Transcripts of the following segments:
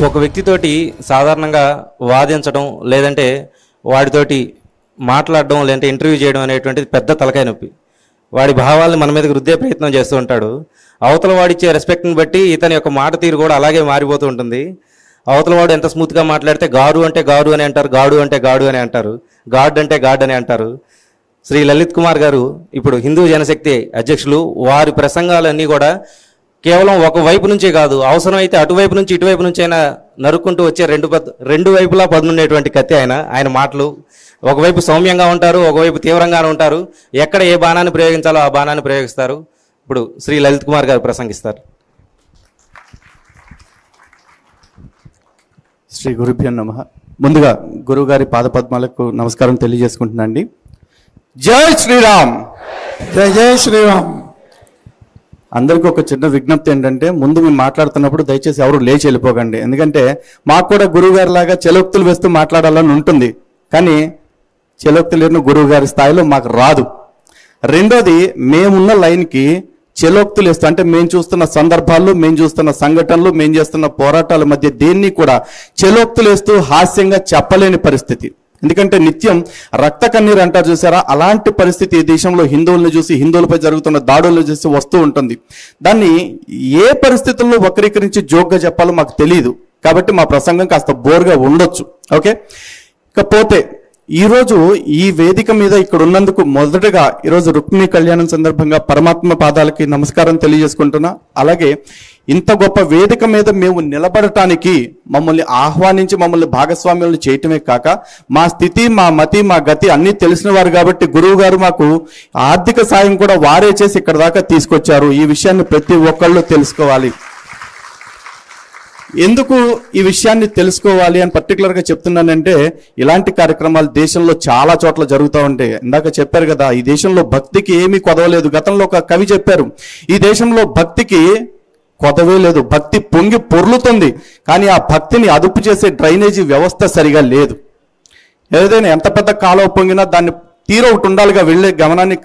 ఒక వ్యక్తితోటి సాధారణంగా వాదించడం లేదంటే వాడితోటి మాట్లాడడం లేదంటే ఇంటర్వ్యూ చేయడం అనేటువంటిది పెద్ద తలకాయ నొప్పి. వాడి భావాలను మన మీదకి రుద్దే ప్రయత్నం చేస్తూ ఉంటాడు. అవతల వాడిచ్చే రెస్పెక్ట్ని బట్టి ఇతని యొక్క మాట తీరు కూడా అలాగే మారిపోతూ ఉంటుంది. అవతల వాడు ఎంత స్మూత్గా మాట్లాడితే గారు అంటే గారు అని అంటారు, గాడు అంటే గాడు అని అంటారు, గాడ్ అంటే గాడ్ అని అంటారు. శ్రీ లలిత్ కుమార్ గారు ఇప్పుడు హిందూ జనశక్తి అధ్యక్షులు. వారి ప్రసంగాలన్నీ కూడా కేవలం ఒక వైపు నుంచే కాదు, అవసరమైతే అటువైపు నుంచి ఇటువైపు నుంచి అయినా నరుక్కుంటూ వచ్చే రెండు వైపులా పదునుండేటువంటి కత్తి ఆయన మాటలు. ఒకవైపు సౌమ్యంగా ఉంటారు, ఒకవైపు తీవ్రంగానే ఉంటారు. ఎక్కడ ఏ బాణాన్ని ప్రయోగించాలో ఆ బాణాన్ని ప్రయోగిస్తారు. ఇప్పుడు శ్రీ లలిత్ కుమార్ గారు ప్రసంగిస్తారు. శ్రీ గురుభ్యో నమః. ముందుగా గురువుగారి పాదపద్మాలకు నమస్కారం తెలియజేసుకుంటున్నాండి. జై శ్రీరామ్. జై జై శ్రీరామ్. అందరికీ ఒక చిన్న విజ్ఞప్తి ఏంటంటే, ముందు మేము మాట్లాడుతున్నప్పుడు దయచేసి ఎవరు లేచి వెళ్ళిపోకండి. ఎందుకంటే మాకు కూడా గురువు గారి లాగా చెలోక్తులు వేస్తూ మాట్లాడాలని ఉంటుంది, కానీ చెలోక్తులు లేని గురువు గారి స్థాయిలో మాకు రాదు. రెండోది, మేమున్న లైన్కి చెలోక్తులు వేస్తూ, అంటే మేము చూస్తున్న సందర్భాల్లో, మేము చూస్తున్న సంఘటనలు, మేము చేస్తున్న పోరాటాల మధ్య దేన్ని కూడా చెలోక్తులు వేస్తూ హాస్యంగా చెప్పలేని పరిస్థితి. ఎందుకంటే నిత్యం రక్త కన్నీరు అంటారు చూసారా, అలాంటి పరిస్థితి ఈ దేశంలో హిందువులను చూసి, హిందువులపై జరుగుతున్న దాడులను చూసి వస్తూ ఉంటుంది. దాన్ని ఏ పరిస్థితుల్లో వక్రీకరించి జోక్గా చెప్పాలో మాకు తెలియదు. కాబట్టి మా ప్రసంగం కాస్త బోర్గా ఉండొచ్చు. ఓకే, ఇకపోతే ఈరోజు ఈ వేదిక మీద ఇక్కడ ఉన్నందుకు మొదటగా ఈరోజు రుక్మిణి కళ్యాణం సందర్భంగా పరమాత్మ పాదాలకి నమస్కారం తెలియజేసుకుంటున్నా. అలాగే ఇంత గొప్ప వేదిక మీద మేము నిలబడటానికి మమ్మల్ని ఆహ్వానించి మమ్మల్ని భాగస్వామ్యాలు చేయటమే కాక, మా స్థితి, మా మతి, మా గతి అన్నీ తెలిసిన వారు కాబట్టి గురువు గారు మాకు ఆర్థిక సాయం కూడా వారే చేసి ఇక్కడ దాకా తీసుకొచ్చారు. ఈ విషయాన్ని ప్రతి ఒక్కళ్ళు తెలుసుకోవాలి. ఎందుకు ఈ విషయాన్ని తెలుసుకోవాలి అని పర్టికులర్గా చెప్తున్నానంటే, ఇలాంటి కార్యక్రమాలు దేశంలో చాలా చోట్ల జరుగుతూ ఉంటాయి. ఇందాక చెప్పారు కదా, ఈ దేశంలో భక్తికి ఏమీ కొదవలేదు. గతంలో ఒక కవి చెప్పారు, ఈ దేశంలో భక్తికి కొదవే లేదు, భక్తి పొంగి పొర్లుతుంది, కానీ ఆ భక్తిని అదుపు చేసే డ్రైనేజీ వ్యవస్థ సరిగా లేదు. ఏదైనా ఎంత పెద్ద కాలువ పొంగినా దాన్ని తీరు ఒకటి ఉండాలిగా, వెళ్ళే గమనాన్ని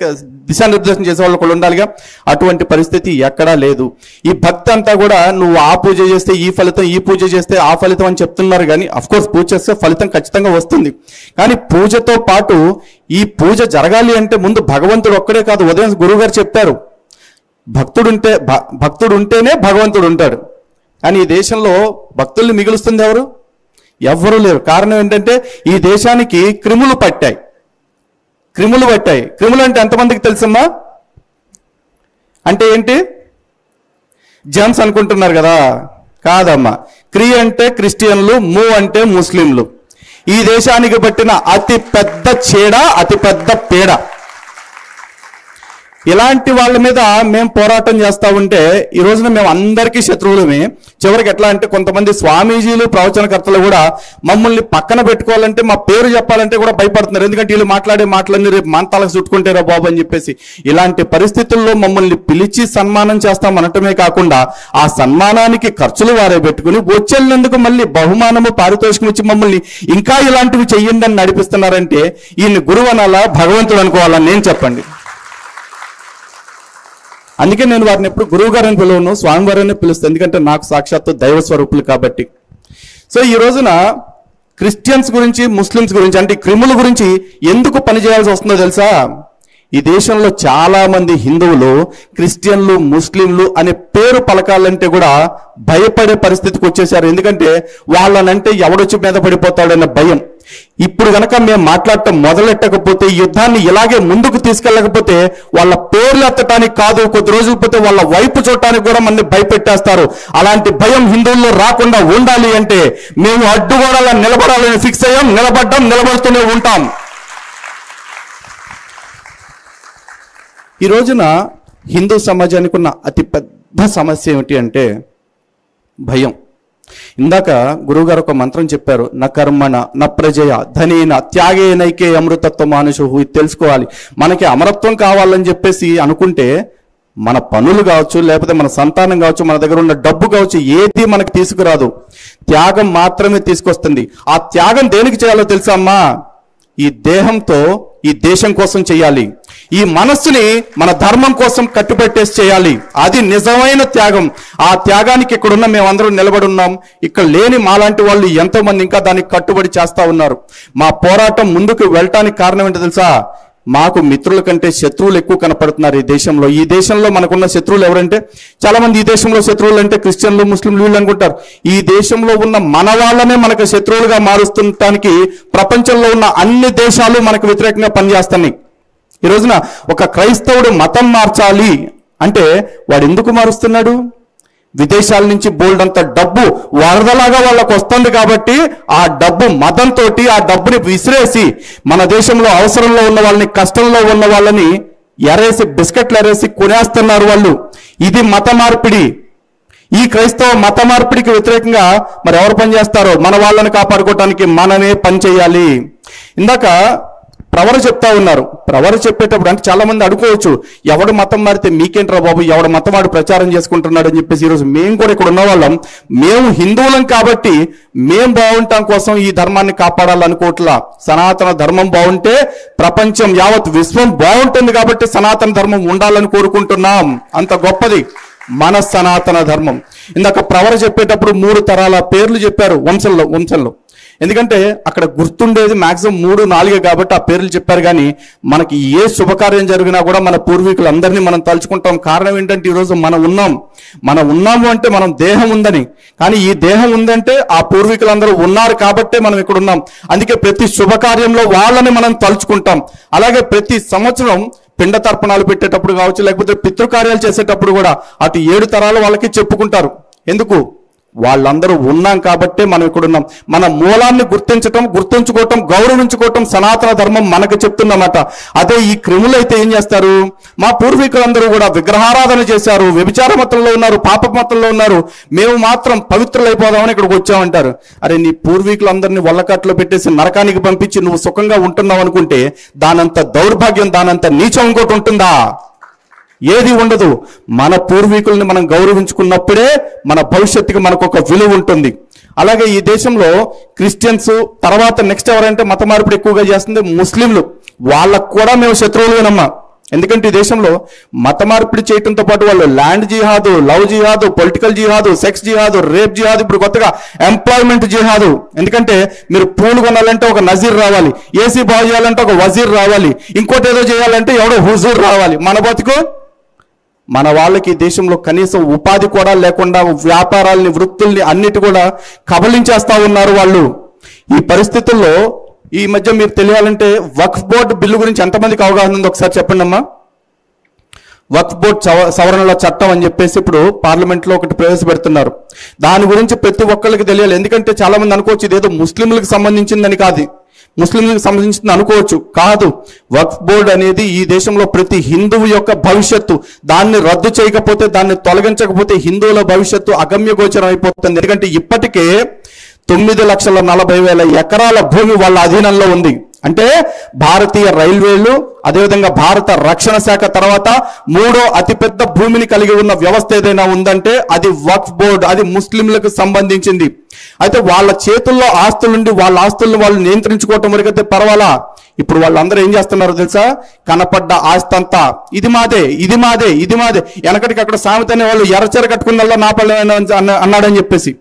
దిశానిర్దేశం చేసే వాళ్ళు కూడా ఉండాలిగా. అటువంటి పరిస్థితి ఎక్కడా లేదు. ఈ భక్తి అంతా కూడా నువ్వు ఆ పూజ చేస్తే ఈ ఫలితం, ఈ పూజ చేస్తే ఆ ఫలితం అని చెప్తున్నారు. కానీ అఫ్కోర్స్ పూజ చేస్తే ఫలితం ఖచ్చితంగా వస్తుంది. కానీ పూజతో పాటు ఈ పూజ జరగాలి అంటే ముందు భగవంతుడు ఒక్కడే కాదు. ఉదయం గురువుగారు చెప్పారు, భక్తుడు ఉంటేనే భగవంతుడు ఉంటాడు. కానీ ఈ దేశంలో భక్తుల్ని మిగులుస్తుంది ఎవరు? ఎవ్వరూ లేరు. కారణం ఏంటంటే ఈ దేశానికి క్రిములు పట్టాయి. క్రిములు అంటే ఎంతమందికి తెలుసమ్మా? అంటే ఏంటి? జెమ్స్ అనుకుంటున్నారు కదా, కాదమ్మా. క్రి అంటే క్రిస్టియన్లు, ము అంటే ముస్లింలు. ఈ దేశానికి పట్టిన అతి పెద్ద చీడ, అతి పెద్ద పీడ. ఇలాంటి వాళ్ళ మీద మేము పోరాటం చేస్తూ ఉంటే ఈ రోజున మేము అందరికీ శత్రువులమే. చివరికి ఎట్లా అంటే కొంతమంది స్వామీజీలు, ప్రవచనకర్తలు కూడా మమ్మల్ని పక్కన పెట్టుకోవాలంటే, మా పేరు చెప్పాలంటే కూడా భయపడుతున్నారు. ఎందుకంటే వీళ్ళు మాట్లాడే మాటలన్నీ రేపు మంతాలకు చుట్టుకుంటారా బాబు అని చెప్పేసి. ఇలాంటి పరిస్థితుల్లో మమ్మల్ని పిలిచి సన్మానం చేస్తాం అనటమే కాకుండా, ఆ సన్మానానికి ఖర్చులు వారే పెట్టుకుని వచ్చేందుకు మళ్ళీ బహుమానము, పారితోషికం ఇచ్చి మమ్మల్ని ఇంకా ఇలాంటివి చెయ్యండి అని నడిపిస్తున్నారంటే ఈయన గురువు అనాలా, భగవంతుడు అనుకోవాలని నేను చెప్పండి. అందుకే నేను వారిని ఎప్పుడు గురువు గారని పిలవను, స్వామివారిని పిలుస్తాను. ఎందుకంటే నాకు సాక్షాత్తు దైవ స్వరూపులు కాబట్టి. సో ఈ రోజున క్రిస్టియన్స్ గురించి, ముస్లిమ్స్ గురించి, అంటే క్రిముల గురించి ఎందుకు పనిచేయాల్సి వస్తుందో తెలుసా? ఈ దేశంలో చాలా మంది హిందువులు క్రిస్టియన్లు, ముస్లింలు అనే పేరు పలకాలంటే కూడా భయపడే పరిస్థితికి వచ్చేసారు. ఎందుకంటే వాళ్ళనంటే ఎవడొచ్చి మీద పడిపోతాడన్న భయం. ఇప్పుడు కనుక మేము మాట్లాడటం మొదలెట్టకపోతే, యుద్ధాన్ని ఇలాగే ముందుకు తీసుకెళ్ళకపోతే, వాళ్ళ పేర్లు ఎత్తటానికి కాదు, కొద్ది రోజులు పోతే వాళ్ళ వైపు చూడటానికి కూడా మనల్ని భయపెట్టేస్తారు. అలాంటి భయం హిందువుల్లో రాకుండా ఉండాలి అంటే మేము అడ్డుగోడలా నిలబడాలని ఫిక్స్ అయ్యాం. నిలబడుతూనే ఉంటాం. ఈ రోజున హిందూ సమాజానికి ఉన్న అతి పెద్ద సమస్య ఏమిటి అంటే భయం. ఇందాక గురువుగారు ఒక మంత్రం చెప్పారు, న కర్మణ న ప్రజయ ధనేన త్యాగే నైకే అమృతత్వ మానుషు. ఇది తెలుసుకోవాలి. మనకి అమరత్వం కావాలని చెప్పేసి అనుకుంటే మన పనులు కావచ్చు, లేకపోతే మన సంతానం కావచ్చు, మన దగ్గర ఉన్న డబ్బు కావచ్చు, ఏది మనకి తీసుకురాదు. త్యాగం మాత్రమే తీసుకొస్తుంది. ఆ త్యాగం దేనికి చేయాలో తెలుసా అమ్మా? ఈ దేహంతో ఈ దేశం కోసం చేయాలి. ఈ మనస్సుని మన ధర్మం కోసం కట్టుబెట్టేసి చేయాలి. అది నిజమైన త్యాగం. ఆ త్యాగానికి ఇక్కడున్న మేమందరం నిలబడి ఉన్నాం. ఇక్కడ లేని మాలాంటి వాళ్ళు ఎంతో మంది ఇంకా దానికి కట్టుబడి చేస్తా ఉన్నారు. మా పోరాటం ముందుకు వెళ్ళటానికి కారణం ఏంటో తెలుసా? మాకు మిత్రుల కంటే శత్రువులు ఎక్కువ కనపడుతున్నారు ఈ దేశంలో. ఈ దేశంలో మనకున్న శత్రువులు ఎవరంటే, చాలా మంది ఈ దేశంలో శత్రువులు అంటే క్రిస్టియన్లు, ముస్లింలు వీళ్ళు అనుకుంటారు. ఈ దేశంలో ఉన్న మన వాళ్ళనే మనకు శత్రువులుగా మారుస్తుండటానికి ప్రపంచంలో ఉన్న అన్ని దేశాలు మనకు వ్యతిరేకంగా పనిచేస్తున్నాయి. ఈ రోజున ఒక క్రైస్తవుడు మతం మార్చాలి అంటే వాడు ఎందుకు మారుస్తున్నాడు? విదేశాల నుంచి బోల్డంత డబ్బు వరదలాగా వాళ్ళకు వస్తుంది కాబట్టి ఆ డబ్బు మతంతో ఆ డబ్బుని విసిరేసి మన దేశంలో అవసరంలో ఉన్న వాళ్ళని, కష్టంలో ఉన్న వాళ్ళని ఎరేసి బిస్కెట్లు ఎరేసి కొనేస్తున్నారు వాళ్ళు. ఇది మత మార్పిడి. ఈ క్రైస్తవ మత మార్పిడికి వ్యతిరేకంగా మరి ఎవరు పనిచేస్తారో మన వాళ్ళని కాపాడుకోవటానికి మనమే పని చేయాలి. ఇందాక ప్రవర చెప్తా ఉన్నారు. ప్రవర చెప్పేటప్పుడు అంటే చాలా మంది అడుకోవచ్చు, ఎవడు మతం మారితే మీకేంట్రా బాబు, ఎవడు మతం వాడు ప్రచారం చేసుకుంటున్నాడు అని చెప్పేసి. ఈరోజు మేము కూడా ఇక్కడ ఉన్న వాళ్ళం, మేము హిందువులం కాబట్టి మేం బాగుంటాం కోసం ఈ ధర్మాన్ని కాపాడాలనుకోవట్లా. సనాతన ధర్మం బాగుంటే ప్రపంచం యావత్ విశ్వం బాగుంటుంది కాబట్టి సనాతన ధర్మం ఉండాలని కోరుకుంటున్నాం. అంత గొప్పది మన సనాతన ధర్మం. ఇందాక ప్రవర చెప్పేటప్పుడు 3 తరాల పేర్లు చెప్పారు వంశంలో. ఎందుకంటే అక్కడ గుర్తుండేది మాక్సిమం 3-4 కాబట్టి ఆ పేర్లు చెప్పారు. కానీ మనకి ఏ శుభకార్యం జరిగినా కూడా మన పూర్వీకులందరినీ మనం తలుచుకుంటాం. కారణం ఏంటంటే ఈరోజు మనం ఉన్నాము అంటే మనం దేహం ఉందని. కానీ ఈ దేహం ఉందంటే ఆ పూర్వీకులందరూ ఉన్నారు కాబట్టే మనం ఇక్కడ ఉన్నాం. అందుకే ప్రతి శుభకార్యంలో వాళ్ళని మనం తలుచుకుంటాం. అలాగే ప్రతి సంవత్సరం పిండ తర్పణాలు పెట్టేటప్పుడు కావచ్చు, లేకపోతే పితృకార్యాలు చేసేటప్పుడు కూడా అటు 7 తరాల వాళ్ళకి చెప్పుకుంటారు. ఎందుకు? వాళ్ళందరూ ఉన్నాం కాబట్టే మనం ఇక్కడ ఉన్నాం. మన మూలాన్ని గుర్తుంచుకోవటం, గౌరవించుకోవటం సనాతన ధర్మం మనకు చెప్తున్నమాట. అదే ఈ క్రిములు అయితే ఏం చేస్తారు? మా పూర్వీకులందరూ కూడా విగ్రహారాధన చేశారు, వ్యభిచార మతంలో ఉన్నారు, పాప మతంలో ఉన్నారు, మేము మాత్రం పవిత్రులైపోదామని ఇక్కడికి వచ్చామంటారు. అరే, నీ పూర్వీకులందరినీ వల్లకట్లో పెట్టేసి నరకానికి పంపించి నువ్వు సుఖంగా ఉంటున్నావు అనుకుంటే దానంత దౌర్భాగ్యం, దానంత నీచం ఇంకోటి ఉంటుందా? ఏది ఉండదు. మన పూర్వీకుల్ని మనం గౌరవించుకున్నప్పుడే మన భవిష్యత్తుకి మనకు ఒక విలువ ఉంటుంది. అలాగే ఈ దేశంలో క్రిస్టియన్స్ తర్వాత నెక్స్ట్ ఎవరంటే మత మార్పిడి ఎక్కువగా చేస్తుంది ముస్లింలు. వాళ్ళకు కూడా మేము శత్రువులుగానమ్మా. ఎందుకంటే ఈ దేశంలో మత మార్పిడి చేయడంతో పాటు వాళ్ళు ల్యాండ్ జిహాదు, లవ్ జిహాదు, పొలిటికల్ జిహాదు, సెక్స్ జిహాదు, రేప్ జిహాదు, ఇప్పుడు కొత్తగా ఎంప్లాయ్మెంట్ జిహాదు. ఎందుకంటే మీరు పూలు కొనాలంటే ఒక నజీర్ రావాలి, ఏసీ బాగు చేయాలంటే ఒక వజీర్ రావాలి, ఇంకోటి ఏదో చేయాలంటే ఎవడో హుజూర్ రావాలి. మన బతుకు మన వాళ్ళకి ఈ దేశంలో కనీసం ఉపాధి కూడా లేకుండా వ్యాపారాలని, వృత్తుల్ని అన్నిటి కూడా కబలించేస్తా ఉన్నారు వాళ్ళు. ఈ పరిస్థితుల్లో ఈ మధ్య మీరు తెలియాలంటే వక్ఫ్ బోర్డు బిల్లు గురించి ఎంతమందికి అవగాహన ఉందో ఒకసారి చెప్పండి అమ్మా. వక్ఫ్ బోర్డు సవరణల చట్టం అని చెప్పేసి ఇప్పుడు పార్లమెంట్లో ఒకటి ప్రవేశపెడుతున్నారు. దాని గురించి ప్రతి ఒక్కరికి తెలియాలి. ఎందుకంటే చాలా మంది అనుకోవచ్చు ఇదేదో ముస్లింలకు సంబంధించిందని. కాదు, ముస్లింలకు సంబంధించింది అనుకోవచ్చు, కాదు. వక్ఫ్ బోర్డు అనేది ఈ దేశంలో ప్రతి హిందువు యొక్క భవిష్యత్తు. దాన్ని రద్దు చేయకపోతే, దాన్ని తొలగించకపోతే హిందువుల భవిష్యత్తు అగమ్య గోచరం అయిపోతుంది. ఎందుకంటే ఇప్పటికే 9,40,000 ఎకరాల భూమి వాళ్ళ అధీనంలో ఉంది. అంటే భారతీయ రైల్వేలు, అదేవిధంగా భారత రక్షణ శాఖ తర్వాత 3వ అతిపెద్ద భూమిని కలిగి ఉన్న వ్యవస్థ ఏదైనా ఉందంటే అది వక్ఫ్ బోర్డు. అది ముస్లింలకు సంబంధించింది. అయితే వాళ్ళ చేతుల్లో ఆస్తులుండి వాళ్ళ ఆస్తులను వాళ్ళు నియంత్రించుకోవటం వరకైతే పర్వాలా. ఇప్పుడు వాళ్ళందరూ ఏం చేస్తున్నారో తెలుసా? కనపడ్డ ఆస్తి అంతా ఇది మాదే, ఇది మాదే, ఇది మాదే. వెనకటికి అక్కడ సామెతనే వాళ్ళు ఎర్రచీర కట్టుకున్నల్లా నా పల్లె అన్నాడని చెప్పేసి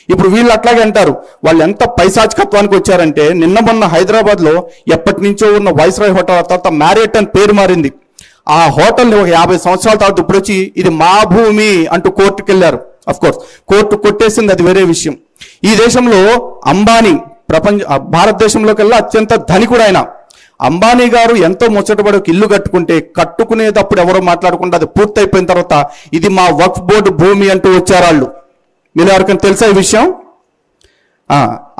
ఇప్పుడు వీళ్ళు అట్లాగే అంటారు. వాళ్ళు ఎంత పైశాచికత్వానికి వచ్చారంటే నిన్న మొన్న హైదరాబాద్ లో ఎప్పటి నుంచో ఉన్న వైస్రాయ్ హోటల్ తర్వాత మ్యారియట్ అని పేరు మారింది. ఆ హోటల్ని ఒక 50 సంవత్సరాల తర్వాత ఇప్పుడు వచ్చి ఇది మా భూమి అంటూ కోర్టుకు వెళ్ళారు. అఫ్ కోర్స్ కోర్టు కొట్టేసింది, అది వేరే విషయం. ఈ దేశంలో అంబానీ భారతదేశంలోకెల్లా అత్యంత ధనికుడు ఆయన. అంబానీ గారు ఎంతో ముచ్చటపడి ఒక ఇల్లు కట్టుకునేటప్పుడు ఎవరో మాట్లాడకుండా అది పూర్తయిపోయిన తర్వాత ఇది మా వక్ఫ్ బోర్డు భూమి అంటూ వచ్చారు వాళ్ళు. మీరు ఎవరికైనా తెలుసా ఈ విషయం?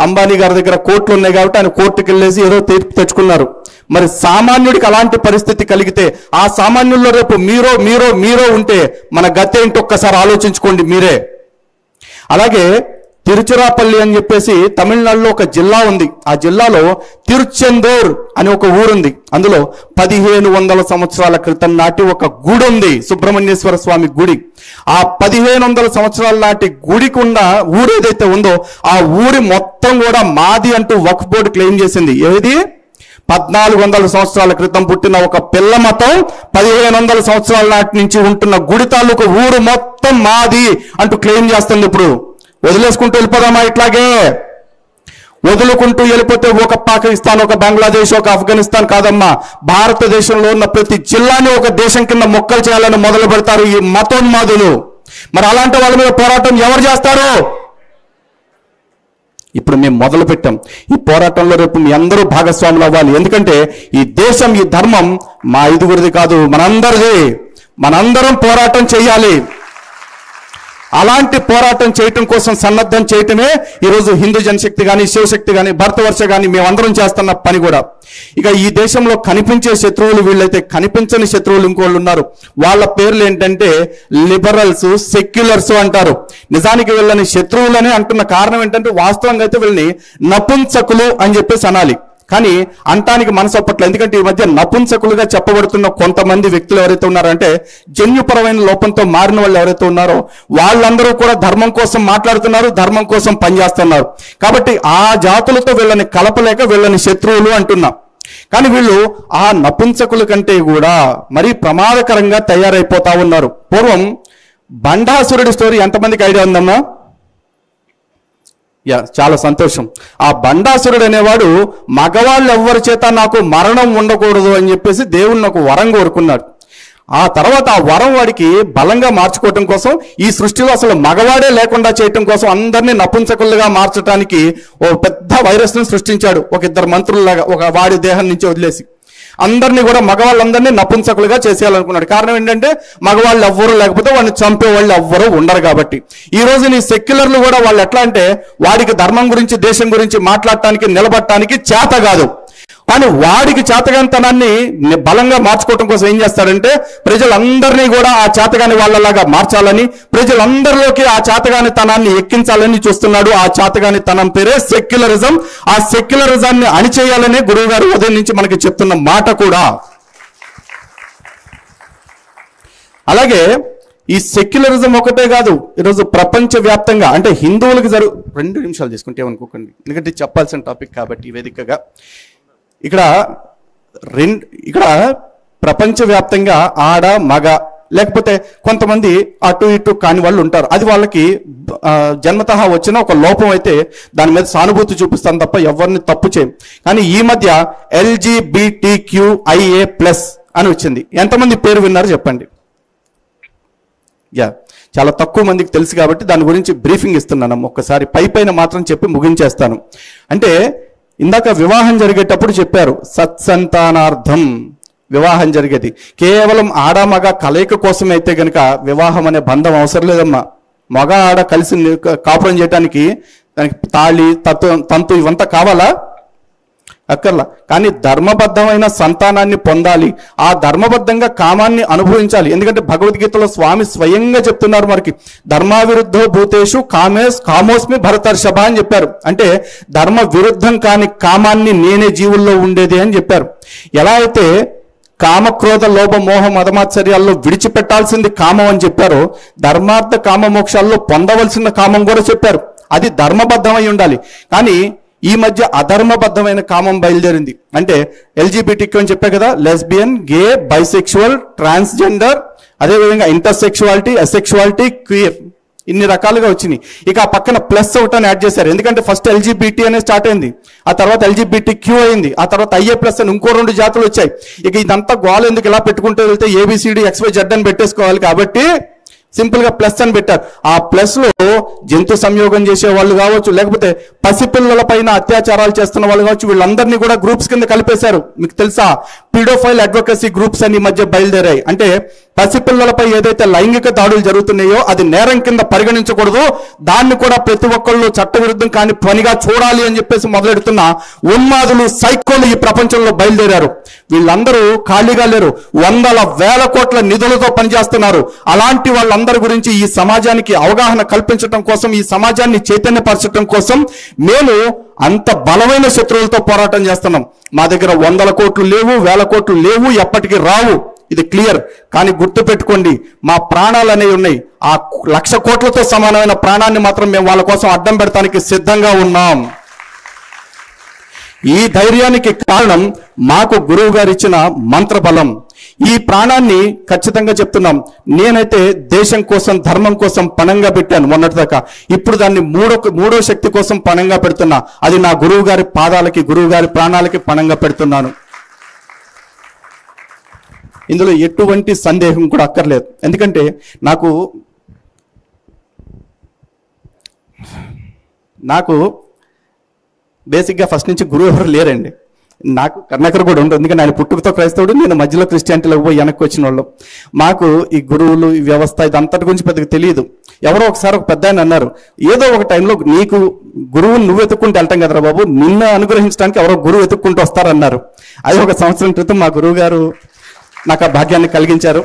అంబానీ గారి దగ్గర కోర్టులు ఉన్నాయి కాబట్టి ఆయన కోర్టుకు వెళ్ళేసి ఏదో తీర్పు తెచ్చుకున్నారు. మరి సామాన్యుడికి అలాంటి పరిస్థితి కలిగితే ఆ సామాన్యుల్లో రేపు మీరో ఉంటే మన గతి ఏంటి ఒక్కసారి ఆలోచించుకోండి మీరే. అలాగే తిరుచిరాపల్లి అని చెప్పేసి తమిళనాడులో ఒక జిల్లా ఉంది. ఆ జిల్లాలో తిరుచెందూర్ అని ఒక ఊరుంది. అందులో 1500 సంవత్సరాల క్రితం నాటి ఒక గుడి ఉంది, సుబ్రహ్మణ్యేశ్వర స్వామి గుడి. ఆ 1500 సంవత్సరాల నాటి గుడికి ఉన్న ఊరు ఏదైతే ఉందో ఆ ఊరి మొత్తం కూడా మాది అంటూ వక్ఫ్ బోర్డు క్లెయిమ్ చేసింది. ఏది? 1400 సంవత్సరాల క్రితం పుట్టిన ఒక పిల్ల మతం 1500 సంవత్సరాల నాటి నుంచి ఉంటున్న గుడి తాలూకు ఊరు మొత్తం మాది అంటూ క్లెయిమ్ చేస్తుంది. ఇప్పుడు వదిలేసుకుంటూ వెళ్ళిపోదామా? ఇట్లాగే వదులుకుంటూ వెళ్ళిపోతే ఒక పాకిస్తాన్, ఒక బంగ్లాదేశ్, ఒక ఆఫ్ఘనిస్తాన్ కాదమ్మా, భారతదేశంలో ఉన్న ప్రతి జిల్లాని ఒక దేశం కింద మొక్కలు చేయాలని మొదలు పెడతారు ఈ మతోన్మాదులు. మరి అలాంటి వాళ్ళ మీద పోరాటం ఎవరు చేస్తారు? ఇప్పుడు మేము మొదలు పెట్టాం. ఈ పోరాటంలో రేపు మీ అందరూ భాగస్వాములు అవ్వాలి. ఎందుకంటే ఈ దేశం, ఈ ధర్మం మా ఐదుగురిది కాదు, మనందరిది. మనందరం పోరాటం చేయాలి. అలాంటి పోరాటం చేయటం కోసం సన్నద్ధం చేయటమే ఈరోజు హిందూ జనశక్తి కానీ, శివశక్తి కానీ, భరతవర్ష కానీ మేమందరం చేస్తున్న పని కూడా. ఇక ఈ దేశంలో కనిపించే శత్రువులు వీళ్ళైతే, కనిపించని శత్రువులు ఇంకోళ్ళు ఉన్నారు. వాళ్ళ పేర్లు ఏంటంటే లిబరల్స్, సెక్యులర్స్ అంటారు. నిజానికి వీళ్ళని శత్రువులని అంటున్న కారణం ఏంటంటే వాస్తవంగా అయితే వీళ్ళని నపుంసకులు అని చెప్పేసి అనాలి. కానీ అంటానికి మనసు ఒప్పట్లేదు. ఎందుకంటే ఈ మధ్య నపుంసకులుగా చెప్పబడుతున్న కొంతమంది వ్యక్తులు ఎవరైతే ఉన్నారంటే జన్యుపరమైన లోపంతో మారిన వాళ్ళు ఎవరైతే ఉన్నారో వాళ్ళందరూ కూడా ధర్మం కోసం మాట్లాడుతున్నారు, ధర్మం కోసం పనిచేస్తున్నారు. కాబట్టి ఆ జాతులతో వీళ్ళని కలపలేక వీళ్ళని శత్రువులు అంటున్నాం. కానీ వీళ్ళు ఆ నపుంసకుల కంటే కూడా మరీ ప్రమాదకరంగా తయారైపోతా ఉన్నారు. పూర్వం బండాసురుడి స్టోరీ ఎంతమందికి ఐడియా ఉందమ్మా? చాలా సంతోషం. ఆ బండాసురుడు అనేవాడు మగవాళ్ళు ఎవ్వరి చేత నాకు మరణం ఉండకూడదు అని చెప్పేసి దేవుణ్ణి ఒక వరం కోరుకున్నాడు. ఆ తర్వాత ఆ వరం వాడికి బలంగా మార్చుకోవటం కోసం, ఈ సృష్టిలో అసలు మగవాడే లేకుండా చేయటం కోసం అందరినీ నపుంసకులుగా మార్చడానికి ఓ పెద్ద వైరస్ని సృష్టించాడు. ఒక ఇద్దరు మంత్రుల్లాగా ఒక వాడి దేహం నుంచి వదిలేసి అందరినీ కూడా మగవాళ్ళందరినీ నపుంసకులుగా చేసేయాలనుకున్నాడు. కారణం ఏంటంటే మగవాళ్ళు ఎవ్వరూ లేకపోతే వాడిని చంపే వాళ్ళు ఎవ్వరూ ఉండరు కాబట్టి. ఈ రోజు నీ సెక్యులర్లు కూడా వాళ్ళు ఎట్లా అంటే వాడికి ధర్మం గురించి, దేశం గురించి మాట్లాడటానికి, నిలబడటానికి చేత కాదు. కానీ వాడికి చేతగానితనాన్ని బలంగా మార్చుకోవటం కోసం ఏం చేస్తాడంటే ప్రజలందరినీ కూడా ఆ చేతగాని వాళ్ళలాగా మార్చాలని, ప్రజలందరిలోకి ఆ చేతగానితనాన్ని ఎక్కించాలని చూస్తున్నాడు. ఆ చేతగానితనం పేరే సెక్యులరిజం. ఆ సెక్యులరిజాన్ని అణిచేయాలనే గురువు గారు ఉదయం నుంచి మనకి చెప్తున్న మాట కూడా. అలాగే ఈ సెక్యులరిజం ఒకటే కాదు, ఈరోజు ప్రపంచవ్యాప్తంగా అంటే హిందువులకు 2 నిమిషాలు తీసుకుంటే ఏమనుకోకండి, ఎందుకంటే చెప్పాల్సిన టాపిక్ కాబట్టి ఈ వేదికగా. ఇక్కడ ప్రపంచవ్యాప్తంగా ఆడ, మగ లేకపోతే కొంతమంది అటు ఇటు కాని వాళ్ళు ఉంటారు. అది వాళ్ళకి జన్మతహా వచ్చిన ఒక లోపం అయితే దాని మీద సానుభూతి చూపిస్తాను తప్ప ఎవరిని తప్పు చేయం. కానీ ఈ మధ్య LGBTQIA+ అని వచ్చింది. ఎంతమంది పేరు విన్నారు చెప్పండి? చాలా తక్కువ మందికి తెలుసు కాబట్టి దాని గురించి బ్రీఫింగ్ ఇస్తున్నాను. ఒక్కసారి పైన మాత్రం చెప్పి ముగించేస్తాను. అంటే ఇందాక వివాహం జరిగేటప్పుడు చెప్పారు సత్సంతానార్థం వివాహం జరిగేది. కేవలం ఆడ మగ కలయిక కోసమే అయితే కనుక వివాహం అనే బంధం అవసరం లేదమ్మా. మగ ఆడ కలిసి కాపురం చేయడానికి దానికి తాళి, తంతు ఇవంతా కావాలా? అక్కర్లా. కానీ ధర్మబద్ధమైన సంతానాన్ని పొందాలి, ఆ ధర్మబద్ధంగా కామాన్ని అనుభవించాలి. ఎందుకంటే భగవద్గీతలో స్వామి స్వయంగా చెప్తున్నారు మనకి, ధర్మావిరుద్ధో భూతేషు కామోస్మి భరతర్షభ అని చెప్పారు. అంటే ధర్మ విరుద్ధం కాని కామాన్ని నేనే జీవుల్లో ఉండేది అని చెప్పారు. ఎలా అయితే కామక్రోధ లోభ మోహ మదమాత్సర్యాల్లో విడిచిపెట్టాల్సింది కామం అని చెప్పారో, ధర్మార్థ కామ మోక్షాల్లో పొందవలసిన కామం కూడా చెప్పారు. అది ధర్మబద్ధమై ఉండాలి. కానీ ఈ మధ్య అధర్మబద్ధమైన కామం బయలుదేరింది. అంటే LGBTQ అని చెప్పే కదా, లెస్బియన్, గే, బైసెక్షువల్, ట్రాన్స్జెండర్, అదేవిధంగా ఇంటర్సెక్షువాలిటీ, అసెక్షువాలిటీ, క్వియర్, ఇన్ని రకాలుగా వచ్చినాయి. ఇక ఆ పక్కన ప్లస్ ఒకటని యాడ్ చేశారు. ఎందుకంటే ఫస్ట్ LGBT అనే స్టార్ట్ అయింది, ఆ తర్వాత LGBTQ అయింది, ఆ తర్వాత IA+ అని ఇంకో 2 జాతులు వచ్చాయి. ఇక ఇదంతా గోల్ ఎందుకు ఇలా పెట్టుకుంటూ వెళ్తే ABCDXYZ అని పెట్టేసుకోవాలి కాబట్టి సింపుల్ గా ప్లస్ అని పెట్టారు. ఆ ప్లస్ లో జంతు సంయోగం చేసే వాళ్ళు కావచ్చు, లేకపోతే పసిపిల్లల పైన అత్యాచారాలు చేస్తున్న వాళ్ళు కావచ్చు, వీళ్ళందరినీ కూడా గ్రూప్స్ కింద కలిపేశారు. మీకు తెలుసా, పీడోఫైల్ అడ్వకసీ గ్రూప్స్ అని మధ్య బయలుదేరాయి. అంటే పసిపిల్లలపై ఏదైతే లైంగిక దాడులు జరుగుతున్నాయో అది నేరం కింద పరిగణించకూడదు, దాన్ని కూడా ప్రతి ఒక్కళ్ళు చట్టవిరుద్ధం కాని పనిగా చూడాలి అని చెప్పేసి మొదలెడుతున్న ఉన్మాదులు, సైకోలు ఈ ప్రపంచంలో బయలుదేరారు. వీళ్ళందరూ ఖాళీగా లేరు, వందల వేల కోట్ల నిధులతో పనిచేస్తున్నారు. అలాంటి వాళ్ళందరి గురించి ఈ సమాజానికి అవగాహన కల్పించడం కోసం, ఈ సమాజాన్ని చైతన్యపరచడం కోసం మేము అంత బలమైన శత్రువులతో పోరాటం చేస్తున్నాం. మా దగ్గర 100 కోట్లు లేవు, 1000 కోట్లు లేవు, ఎప్పటికీ రావు, ఇది క్లియర్. కానీ గుర్తు పెట్టుకోండి, మా ప్రాణాలు అనేవి ఉన్నాయి. ఆ 1,00,000 కోట్లతో సమానమైన ప్రాణాన్ని మాత్రం మేము వాళ్ళ కోసం అడ్డం పెడతానికి సిద్ధంగా ఉన్నాం. ఈ ధైర్యానికి కారణం మాకు గురువు గారు ఇచ్చిన మంత్రబలం. ఈ ప్రాణాన్ని ఖచ్చితంగా చెప్తున్నాం, నేనైతే దేశం కోసం ధర్మం కోసం పణంగా పెట్టాను మొన్నటిదాకా. ఇప్పుడు దాన్ని మూడో శక్తి కోసం పణంగా పెడుతున్నా. అది నా గురువు గారి పాదాలకి, గురువు గారి ప్రాణాలకి పణంగా పెడుతున్నాను. ఇందులో ఎటువంటి సందేహం కూడా అక్కర్లేదు. ఎందుకంటే నాకు బేసిక్గా ఫస్ట్ నుంచి గురువు ఎవరు లేరండి. నాకు కర్ణాకర్ కూడా ఉంటుంది, ఎందుకంటే ఆయన పుట్టుకతో క్రైస్తవుడు, నేను మధ్యలో క్రిస్టియానిటీలోకి పోయి వెనక్కి వచ్చిన వాళ్ళు. మాకు ఈ గురువులు, ఈ వ్యవస్థ ఇదంతటి గురించి పెద్దగా తెలియదు. ఎవరో ఒకసారి ఒక పెద్ద ఆయన అన్నారు, ఏదో ఒక టైంలో నీకు గురువుని నువ్వు వెతుక్కుంటూ వెళ్తాం కదరా బాబు, నిన్ను అనుగ్రహించడానికి ఎవరో గురువు వెతుక్కుంటూ వస్తారన్నారు. అది ఒక సంవత్సరం క్రితం మా గురువు గారు నాకు ఆ భాగ్యాన్ని కలిగించారు.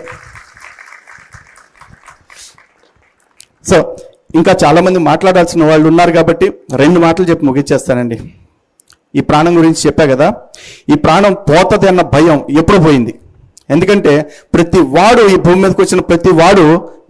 సో ఇంకా చాలామంది మాట్లాడాల్సిన వాళ్ళు ఉన్నారు కాబట్టి 2 మాటలు చెప్పి ముగించేస్తానండి. ఈ ప్రాణం గురించి చెప్పా కదా, ఈ ప్రాణం పోతుంది అన్న భయం ఎప్పుడు పోయింది. ఎందుకంటే ప్రతి వాడు ఈ భూమి మీదకి వచ్చిన ప్రతి వాడు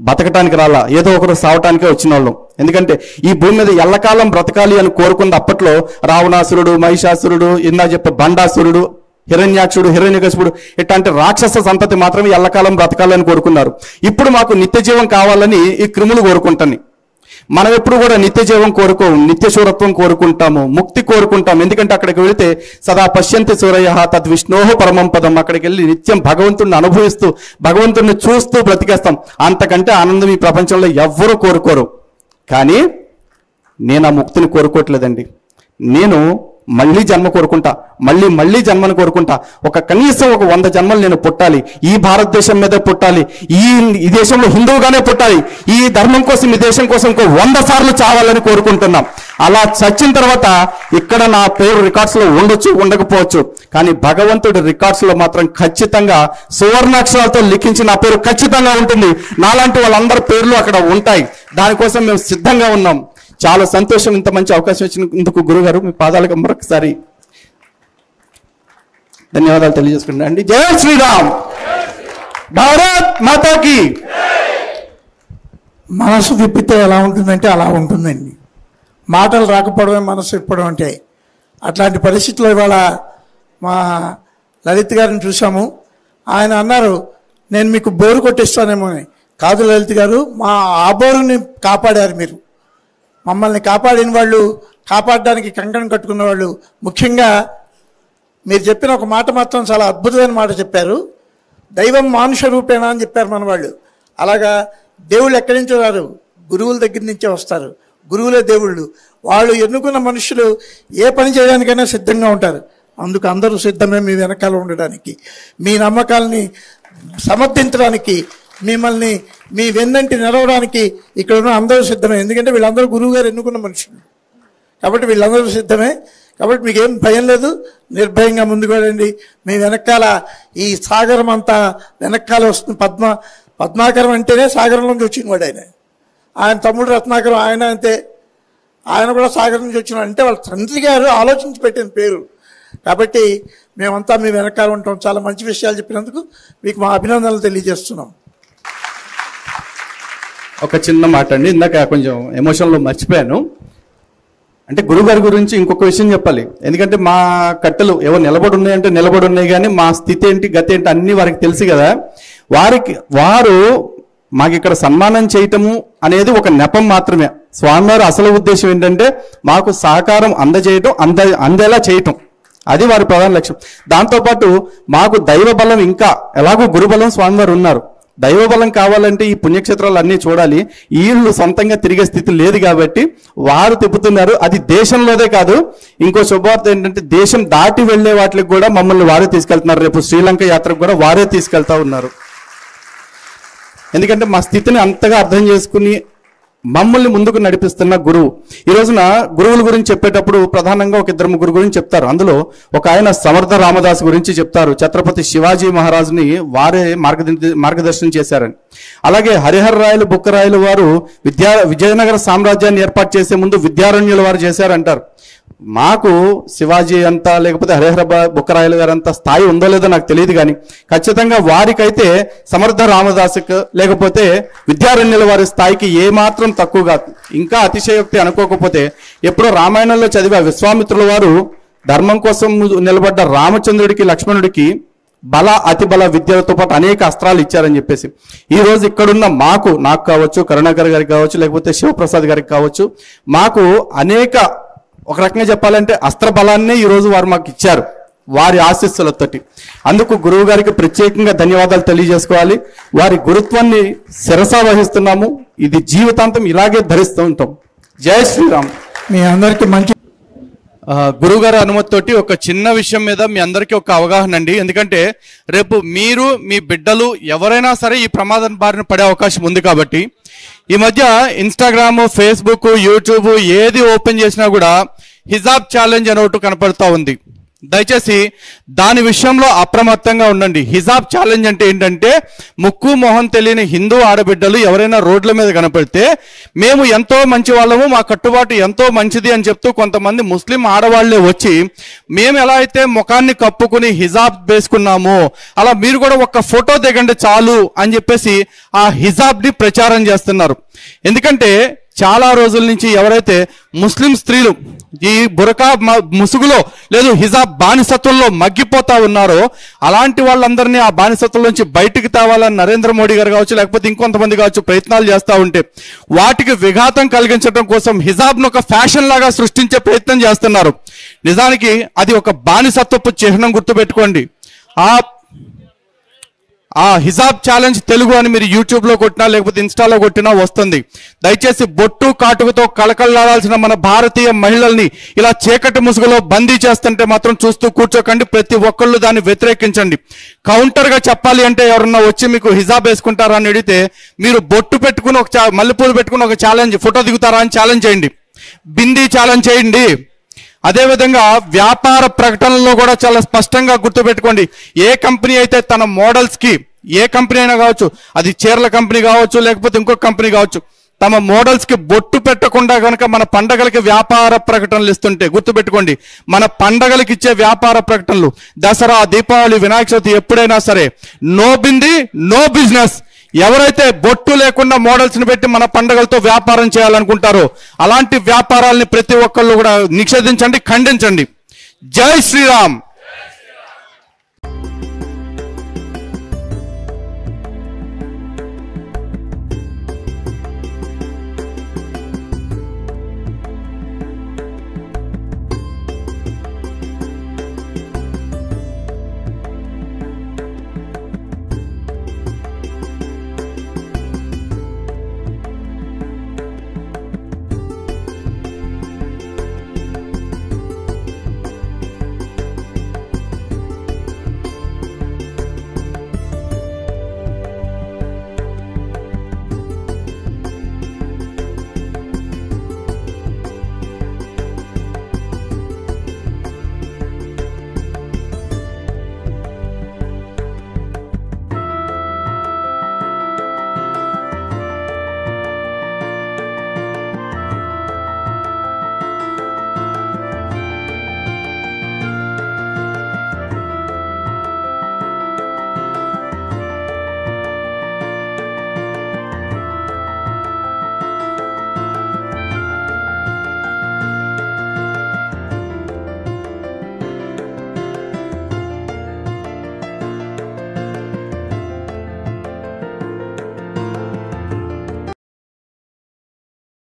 బతకటానికి రాలా, ఏదో ఒకరు సావటానికే వచ్చిన వాళ్ళం. ఎందుకంటే ఈ భూమి మీద ఎల్లకాలం బ్రతకాలి అని కోరుకుంది అప్పట్లో రావణాసురుడు, మహిషాసురుడు, ఇందా చెప్పే బండాసురుడు, హిరణ్యాక్షుడు, హిరణ్యకశిపుడు ఇట్లాంటి రాక్షస సంతతి మాత్రమే ఎల్లకాలం బ్రతకాలని కోరుకున్నారు. ఇప్పుడు మాకు నిత్య జీవం కావాలని ఈ క్రిములు కోరుకుంటాయి. మనం ఎప్పుడు కూడా నిత్య జీవం కోరుకోము, నిత్య శూరత్వం కోరుకుంటాము, ముక్తి కోరుకుంటాము. ఎందుకంటే అక్కడికి వెళితే సదా పశ్యంతి సూరయ తద్విష్ణోహ పరమం పదం, అక్కడికి వెళ్ళి నిత్యం భగవంతుడిని అనుభవిస్తూ భగవంతుడిని చూస్తూ బ్రతికేస్తాం. అంతకంటే ఆనందం ఈ ప్రపంచంలో ఎవ్వరూ కోరుకోరు. కానీ నేను ఆ ముక్తిని కోరుకోవట్లేదండి. నేను మళ్ళీ జన్మ కోరుకుంటా, మళ్ళీ జన్మను కోరుకుంటా. కనీసం 100 జన్మలు నేను పుట్టాలి, ఈ భారతదేశం మీద పుట్టాలి, ఈ దేశంలో హిందువుగానే పుట్టాలి, ఈ ధర్మం కోసం, ఈ దేశం కోసం 100 సార్లు చావాలని కోరుకుంటున్నాం. అలా చచ్చిన తర్వాత ఇక్కడ నా పేరు రికార్డ్స్లో ఉండొచ్చు, ఉండకపోవచ్చు, కానీ భగవంతుడి రికార్డ్స్లో మాత్రం ఖచ్చితంగా సువర్ణాక్షరాలతో లిఖించి నా పేరు ఖచ్చితంగా ఉంటుంది. నాలాంటి వాళ్ళందరి పేర్లు అక్కడ ఉంటాయి. దానికోసం మేము సిద్ధంగా ఉన్నాం. చాలా సంతోషం ఇంత మంచి అవకాశం ఇచ్చినందుకు గురుగారు, మీ పాదాలకు మరొకసారి ధన్యవాదాలు తెలియజేసుకుంటా అండి. జై శ్రీరామ్, భారత్ మాతాకి. మనసు విప్పితే ఎలా ఉంటుందంటే అలా ఉంటుందండి. మాటలు రాకపోవడమే మనసు విప్పడం అంటే. అట్లాంటి పరిస్థితుల్లో ఇవాళ మా లలిత్ గారిని చూసాము. ఆయన అన్నారు, నేను మీకు బోరు కొట్టిస్తానేమో అని. కాదు లలిత్ గారు, మా ఆ బోరుని కాపాడారు మీరు. మమ్మల్ని కాపాడిన వాళ్ళు, కాపాడడానికి కంకణం కట్టుకున్న వాళ్ళు. ముఖ్యంగా మీరు చెప్పిన ఒక మాట మాత్రం చాలా అద్భుతమైన మాట చెప్పారు. దైవం మానుష రూపేణ అని చెప్పారు మన వాళ్ళు. అలాగా దేవుళ్ళు ఎక్కడి నుంచో రారు, గురువుల దగ్గర నుంచే వస్తారు. గురువులే దేవుళ్ళు. వాళ్ళు ఎన్నుకున్న మనుషులు ఏ పని చేయడానికైనా సిద్ధంగా ఉంటారు. అందుకు అందరూ సిద్ధమే మీ వెనకాల ఉండడానికి, మీ నమ్మకాలని సమర్థించడానికి, మిమ్మల్ని మీ వెన్నంటి నిలవడానికి ఇక్కడ ఉన్న అందరూ సిద్ధమే. ఎందుకంటే వీళ్ళందరూ గురువు గారు ఎన్నుకున్న మనుషులు కాబట్టి వీళ్ళందరూ సిద్ధమే. కాబట్టి మీకేం భయం లేదు, నిర్భయంగా ముందుకు వెళ్ళండి. మీ వెనకాల ఈ సాగరం అంతా వెనకాల వస్తుంది. పద్మాకరం అంటేనే సాగరంలోంచి వచ్చినవాడు ఆయన. ఆయన తమ్ముడు రత్నాకరం, ఆయన అంతే, ఆయన కూడా సాగరం నుంచి వచ్చినాడు. అంటే వాళ్ళ తండ్రి గారు ఆలోచించి పెట్టిన పేరు. కాబట్టి మేమంతా మీ వెనకాల ఉంటాం. చాలా మంచి విషయాలు చెప్పినందుకు మీకు మా అభినందనలు తెలియజేస్తున్నాం. ఒక చిన్న మాట అండి, ఇందాక కొంచెం ఎమోషన్లో మర్చిపోయాను. అంటే గురుగారి గురించి ఇంకొక విషయం చెప్పాలి. ఎందుకంటే మా కట్టెలు ఏవో నిలబడి ఉన్నాయంటే నిలబడి ఉన్నాయి, కానీ మా స్థితి ఏంటి, గతి ఏంటి అన్నీ వారికి తెలుసు కదా. వారు మాకు ఇక్కడ సన్మానం చేయటము అనేది ఒక నెపం మాత్రమే. స్వామివారి అసలు ఉద్దేశం ఏంటంటే మాకు సహకారం అందజేయటం, అందేలా చేయటం, అది వారి ప్రధాన లక్ష్యం. దాంతోపాటు మాకు దైవ బలం, ఇంకా ఎలాగో గురుబలం స్వామివారు ఉన్నారు. దైవబలం కావాలంటే ఈ పుణ్యక్షేత్రాలు అన్నీ చూడాలి. వీళ్ళు సొంతంగా తిరిగే స్థితి లేదు కాబట్టి వారు తిప్పుతున్నారు. అది దేశంలోదే కాదు, ఇంకో శుభవార్త ఏంటంటే దేశం దాటి వెళ్లే వాటికి కూడా మమ్మల్ని వారే తీసుకెళ్తున్నారు. రేపు శ్రీలంక యాత్రకు కూడా వారే తీసుకెళ్తా ఉన్నారు. ఎందుకంటే మా స్థితిని అంతగా అర్థం చేసుకుని మమ్మల్ని ముందుకు నడిపిస్తున్న గురువు. ఈ రోజున గురువుల గురించి చెప్పేటప్పుడు ప్రధానంగా 2-3 గురించి చెప్తారు. అందులో ఒక ఆయన సమర్థ రామదాస్ గురించి చెప్తారు. ఛత్రపతి శివాజీ మహారాజుని వారే మార్గదర్శనం చేశారని. అలాగే హరిహర రాయలు, బుక్కరాయలు వారు విజయనగర సామ్రాజ్యాన్ని ఏర్పాటు చేసే ముందు విద్యారణ్యుల వారు చేశారంటారు. మాకు శివాజీ అంతా లేకపోతే హరిహర బుక్కరాయలు గారు అంత స్థాయి ఉందో లేదో నాకు తెలియదు, కానీ ఖచ్చితంగా వారికైతే సమర్థ రామదాసుకు లేకపోతే విద్యారణ్యుల వారి స్థాయికి ఏమాత్రం తక్కువ కాదు. ఇంకా అతిశయోక్తి అనుకోకపోతే ఎప్పుడో రామాయణంలో చదివే విశ్వామిత్రుల వారు ధర్మం కోసం నిలబడ్డ రామచంద్రుడికి లక్ష్మణుడికి బల అతి బల విద్యలతో పాటు అనేక అస్త్రాలు ఇచ్చారని చెప్పేసి ఈ రోజు ఇక్కడున్న నాకు కావచ్చు, కరుణాకర్ గారికి కావచ్చు, లేకపోతే శివప్రసాద్ గారికి కావచ్చు, మాకు అనేక ఒక రకంగా చెప్పాలంటే అస్త్ర బలాన్నే ఈ రోజు వారు మాకు ఇచ్చారు వారి ఆశీస్సులతోటి. అందుకు గురువు గారికి ప్రత్యేకంగా ధన్యవాదాలు తెలియజేసుకోవాలి. వారి గురుత్వాన్ని శిరసా వహిస్తున్నాము. ఇది జీవితాంతం ఇలాగే ధరిస్తూ ఉంటాం. జై శ్రీరామ్. మీ అందరికీ మంచి గురువుగారి అనుమతితోటి ఒక చిన్న విషయం మీద మీ అందరికీ ఒక అవగాహన అండి. ఎందుకంటే రేపు మీరు మీ బిడ్డలు ఎవరైనా సరే ఈ ప్రమాదం బారిన పడే అవకాశం ఉంది కాబట్టి ఈ మధ్య ఇన్స్టాగ్రామ్, ఫేస్బుక్, యూట్యూబ్ ఏది ఓపెన్ చేసినా కూడా హిజాబ్ ఛాలెంజ్ అని ఒకటి కనపడుతూ ఉంది. దయచేసి దాని విషయంలో అప్రమత్తంగా ఉండండి. హిజాబ్ ఛాలెంజ్ అంటే ఏంటంటే ముక్కు మొహం తెలియని హిందూ ఆడబిడ్డలు ఎవరైనా రోడ్ల మీద కనపడితే మేము ఎంతో మంచి వాళ్ళము, మా కట్టుబాటు ఎంతో మంచిది అని చెప్తూ కొంతమంది ముస్లిం ఆడవాళ్లే వచ్చి మేము ఎలా అయితే ముఖాన్ని కప్పుకుని హిజాబ్ వేసుకున్నామో అలా మీరు కూడా ఒక ఫోటో దిగండి చాలు అని చెప్పేసి ఆ హిజాబ్ని ప్రచారం చేస్తున్నారు. ఎందుకంటే చాలా రోజుల నుంచి ఎవరైతే ముస్లిం స్త్రీలు ఈ బురకా ముసుగులో లేదు హిజాబ్ బానిసత్వంలో మగ్గిపోతా ఉన్నారో అలాంటి వాళ్ళందరినీ ఆ బానిసత్వం నుంచి బయటికి తేవాలని నరేంద్ర మోడీ గారు కావచ్చు, లేకపోతే ఇంకొంతమంది కావచ్చు ప్రయత్నాలు చేస్తూ ఉంటే వాటికి విఘాతం కలిగించడం కోసం హిజాబ్ను ఒక ఫ్యాషన్ లాగా సృష్టించే ప్రయత్నం చేస్తున్నారు. నిజానికి అది ఒక బానిసత్వపు చిహ్నం, గుర్తుపెట్టుకోండి. ఆ హిజాబ్ ఛాలెంజ్ తెలుగు అని మీరు యూట్యూబ్లో కొట్టినా లేకపోతే ఇన్స్టాలో కొట్టినా వస్తుంది. దయచేసి బొట్టు కాటుకతో కళకళలాడాల్సిన మన భారతీయ మహిళల్ని ఇలా చీకటి ముసుగులో బందీ చేస్తుంటే మాత్రం చూస్తూ కూర్చోకండి. ప్రతి ఒక్కళ్ళు దాన్ని వ్యతిరేకించండి. కౌంటర్గా చెప్పాలి అంటే ఎవరన్నా వచ్చి మీకు హిజాబ్ వేసుకుంటారా అని అడిగితే మీరు బొట్టు పెట్టుకుని మల్లెపూలు పెట్టుకుని ఒక ఛాలెంజ్ ఫోటో దిగుతారా అని ఛాలెంజ్ చేయండి. బిందీ ఛాలెంజ్ చేయండి. అదేవిధంగా వ్యాపార ప్రకటనలో కూడా చాలా స్పష్టంగా గుర్తుపెట్టుకోండి. ఏ కంపెనీ అయితే తన మోడల్స్కి, ఏ కంపెనీ అయినా కావచ్చు, అది చీరల కంపెనీ కావచ్చు లేకపోతే ఇంకొక కంపెనీ కావచ్చు, తమ మోడల్స్కి బొట్టు పెట్టకుండా కనుక మన పండగలకి వ్యాపార ప్రకటనలు ఇస్తుంటే గుర్తుపెట్టుకోండి, మన పండగలకి ఇచ్చే వ్యాపార ప్రకటనలు దసరా, దీపావళి, వినాయక చవితి ఎప్పుడైనా సరే నో బింది నో బిజినెస్. ఎవరైతే బొట్టు లేకుండా మోడల్స్ని పెట్టి మన పండుగలతో వ్యాపారం చేయాలనుకుంటారో అలాంటి వ్యాపారాలని ప్రతి ఒక్కళ్ళు కూడా నిషేధించండి, ఖండించండి. జై శ్రీరామ్.